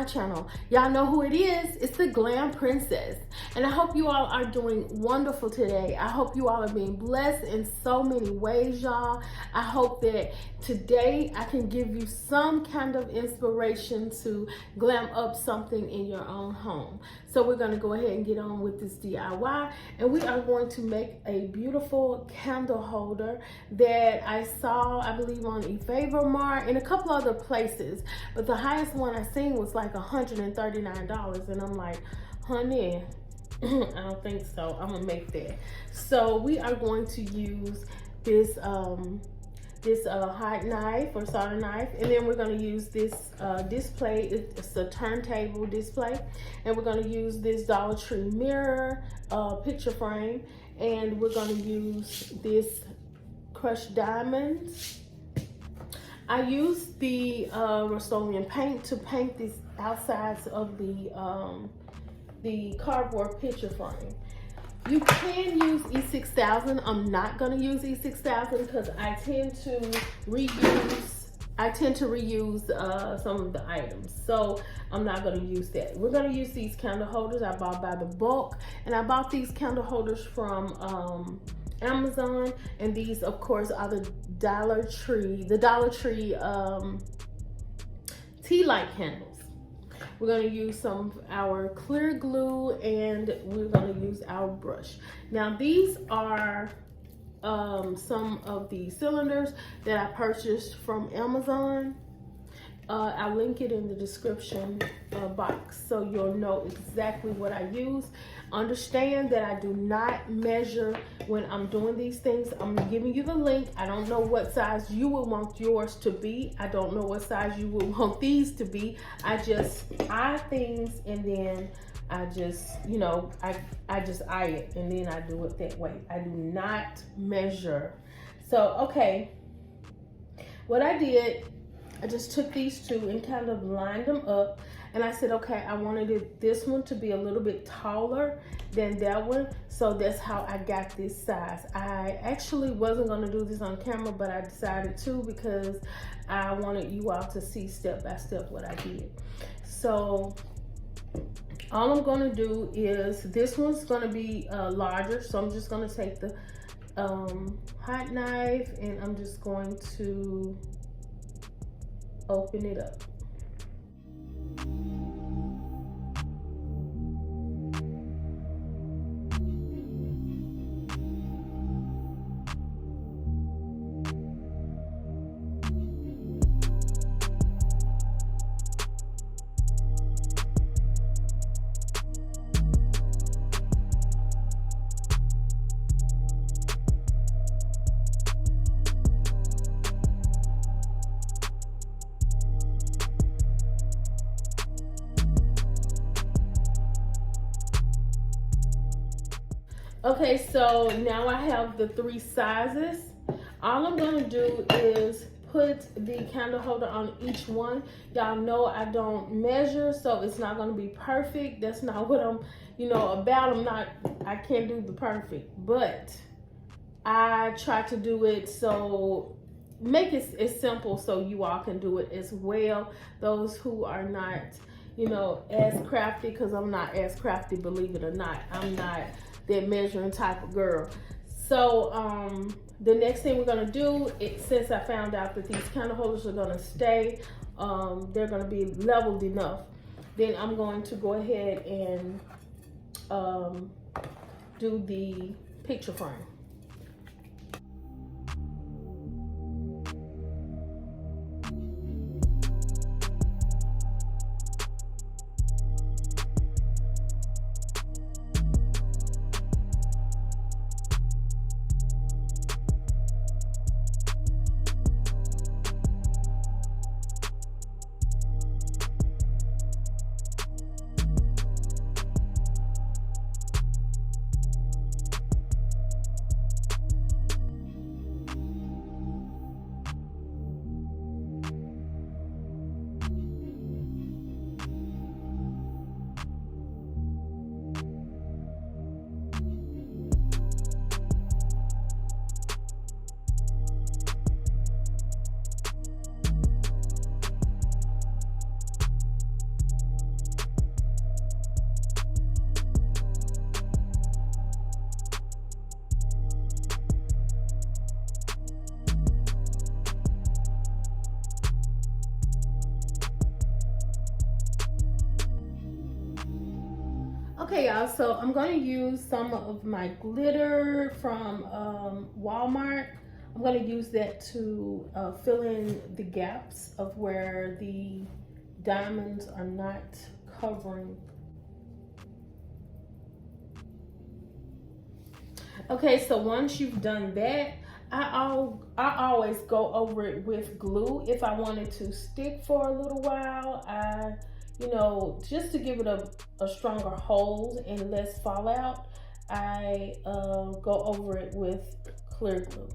my channel. Y'all know who it is. It's the Glam Princess. And I hope you all are doing wonderful today. I hope you all are being blessed in so many ways, y'all. I hope that today I can give you some kind of inspiration to glam up something in your own home. So we're going to go ahead and get on with this DIY, and we are going to make a beautiful candle holder that I saw, I believe, on eFavorMart and a couple other places. But the highest one I seen was like $139, and I'm like, honey, I don't think so. I'm gonna make that. So we are going to use this hot knife or solder knife, and then we're going to use this display. It's a turntable display, and we're going to use this Dollartree mirror picture frame, and we're going to use this crushed diamonds. I used the Rust-Oleum paint to paint these outsides of the cardboard picture frame. You can use E6000. I'm not going to use E6000 because I tend to reuse some of the items, so I'm not going to use that. We're going to use these candle holders I bought by the bulk, and I bought these candle holders from Amazon, and these of course are the Dollartree tea light candles. We're going to use some of our clear glue, and we're going to use our brush. Now these are some of the cylinders that I purchased from Amazon. I'll link it in the description box so you'll know exactly what I use. Understand that I do not measure when I'm doing these things. I'm giving you the link. I don't know what size you will want yours to be. I don't know what size you will want these to be. I just eye things, and then I just, you know, I just eye it, and then I do it that way. I do not measure. So, okay, what I did, I just took these two and kind of lined them up, and I said, okay, I wanted this one to be a little bit taller than that one, so that's how I got this size. I actually wasn't going to do this on camera, but I decided to because I wanted you all to see step by step what I did. So all I'm going to do is, this one's going to be larger, so I'm just going to take the hot knife, and I'm just going to open it up. Okay, so now I have the three sizes. All I'm going to do is put the candle holder on each one. Y'all know I don't measure, so it's not going to be perfect. That's not what I'm, you know, about. I can't do the perfect, but I try to do it so, make it as simple so you all can do it as well. Those who are not, you know, as crafty, because I'm not as crafty, believe it or not. I'm not that measuring type of girl. So the next thing we're going to do, since I found out that these candle holders are going to stay, they're going to be leveled enough, then I'm going to go ahead and do the picture frame. Okay, y'all, so I'm going to use some of my glitter from Walmart. I'm going to use that to fill in the gaps of where the diamonds are not covering. Okay, so once you've done that, I always go over it with glue. If I want it to stick for a little while, just to give it a stronger hold and less fallout, I go over it with clear glue.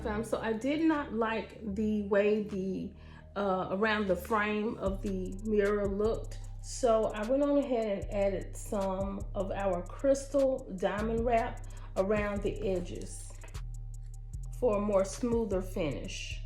Fam, so I did not like the way the around the frame of the mirror looked, so I went on ahead and added some of our crystal diamond wrap around the edges for a more smoother finish.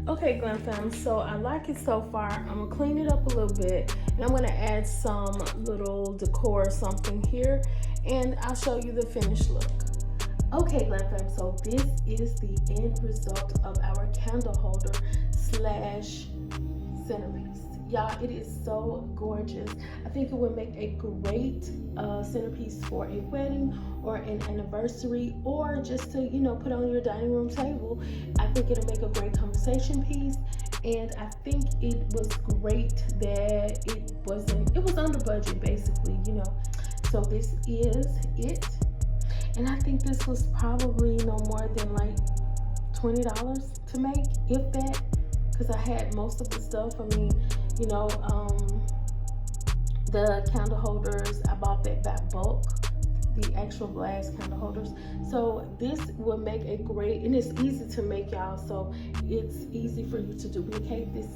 Okay, Glam Fam, so I like it so far. I'm gonna clean it up a little bit and I'm gonna add some little decor or something here and I'll show you the finished look. Okay, Glam Fam, so this is the end result of our candle holder slash centerpiece. Y'all, it is so gorgeous. I think it would make a great centerpiece for a wedding or an anniversary, or just to, put on your dining room table. I think it'll make a great conversation piece. And I think it was great that it was under budget basically, So this is it. And I think this was probably no more than like $20 to make, if that, because I had most of the stuff. The candle holders, I bought that back bulk, the actual glass candle holders. So this will make a great, and it's easy to make, y'all, so it's easy for you to duplicate this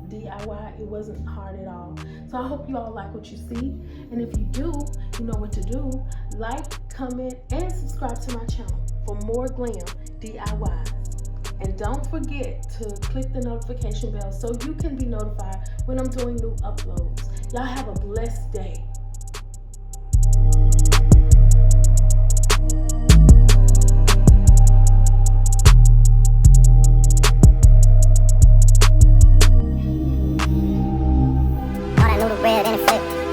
DIY. It wasn't hard at all. So I hope you all like what you see, and if you do, you know what to do. Like, comment, and subscribe to my channel for more Glam DIYs. And don't forget to click the notification bell so you can be notified when I'm doing new uploads. Y'all have a blessed day.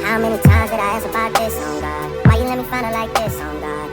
How many times did I ask about this, oh God? Why you let me find her like this, oh God?